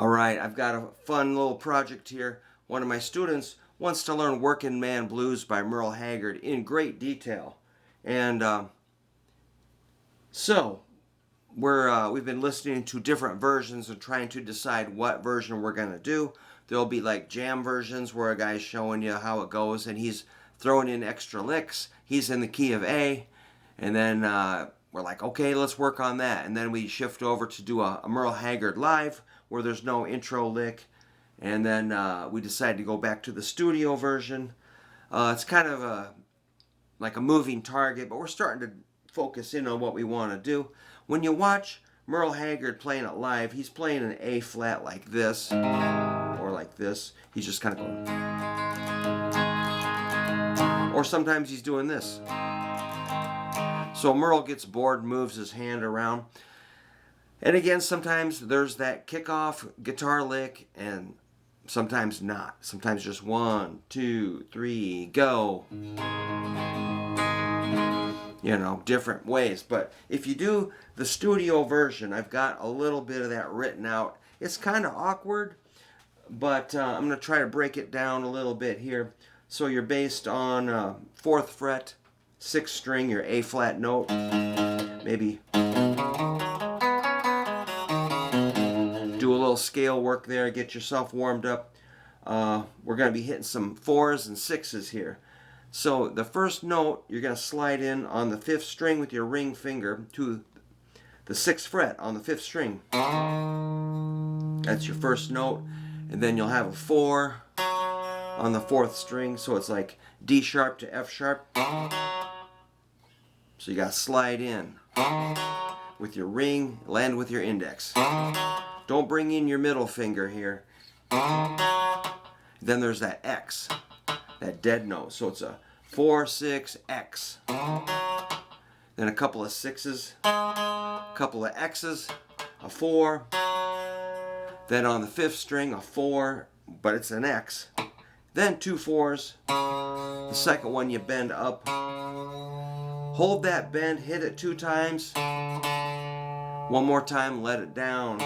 Alright, I've got a fun little project here. One of my students wants to learn Working Man Blues by Merle Haggard in great detail. And so, we've been listening to different versions and trying to decide what version we're going to do. There'll be like jam versions where a guy's showing you how it goes and he's throwing in extra licks. He's in the key of A. And then we're like, okay, let's work on that. And then we shift over to do a Merle Haggard live where there's no intro lick. And then we decide to go back to the studio version. It's kind of like a moving target, but we're starting to focus in on what we want to do. When you watch Merle Haggard playing it live, he's playing an A flat like this, or like this. He's just kind of going. Or sometimes he's doing this. So Merle gets bored, moves his hand around. And again, sometimes there's that kickoff guitar lick, and sometimes not. Sometimes just 1, 2, 3, go. You know, different ways. But if you do the studio version, I've got a little bit of that written out. It's kind of awkward, but I'm going to try to break it down a little bit here. So you're based on 4th fret, 6th string, your A flat note, maybe do a little scale work there, get yourself warmed up. We're going to be hitting some 4s and 6s here. So the first note, you're going to slide in on the 5th string with your ring finger to the 6th fret on the 5th string. That's your first note. And then you'll have a 4 on the 4th string. So it's like D sharp to F sharp. So you got to slide in with your ring, land with your index. Don't bring in your middle finger here. Then there's that X. That dead note. So it's a 4, 6, X. Then a couple of 6s, a couple of X's, a 4. Then on the 5th string, a 4, but it's an X. Then 2 4s. The second one you bend up. Hold that bend, hit it 2 times. One more time, let it down.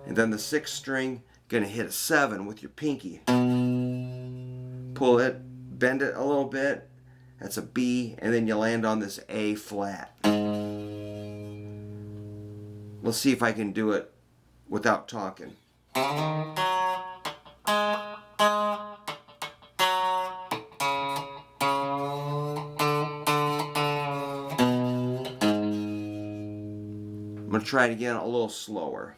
And then the 6th string, gonna hit a 7 with your pinky. Pull it, bend it a little bit, that's a B, and then you land on this A flat. Let's see if I can do it without talking. I'm going to try it again a little slower.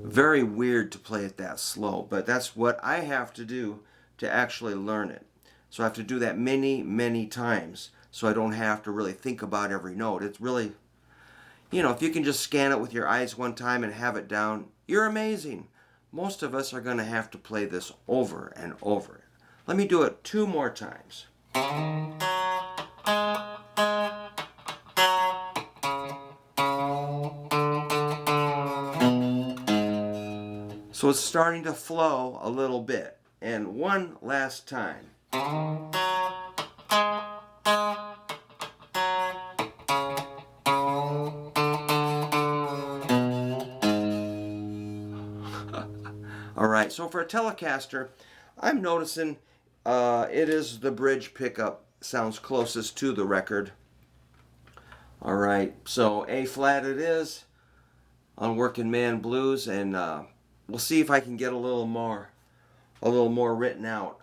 Very weird to play it that slow, but that's what I have to do to actually learn it. So I have to do that many, many times so I don't have to really think about every note. It's really, you know, if you can just scan it with your eyes one time and have it down, you're amazing. Most of us are going to have to play this over and over. Let me do it 2 more times. So it's starting to flow a little bit. And one last time. Alright, so for a Telecaster, I'm noticing it is the bridge pickup sounds closest to the record. Alright, so A flat it is on Working Man Blues, and we'll see if I can get a little more written out.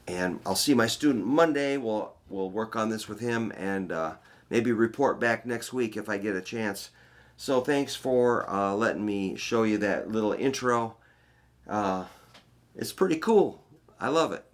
And I'll see my student Monday. We'll work on this with him and maybe report back next week if I get a chance. So thanks for letting me show you that little intro. It's pretty cool. I love it.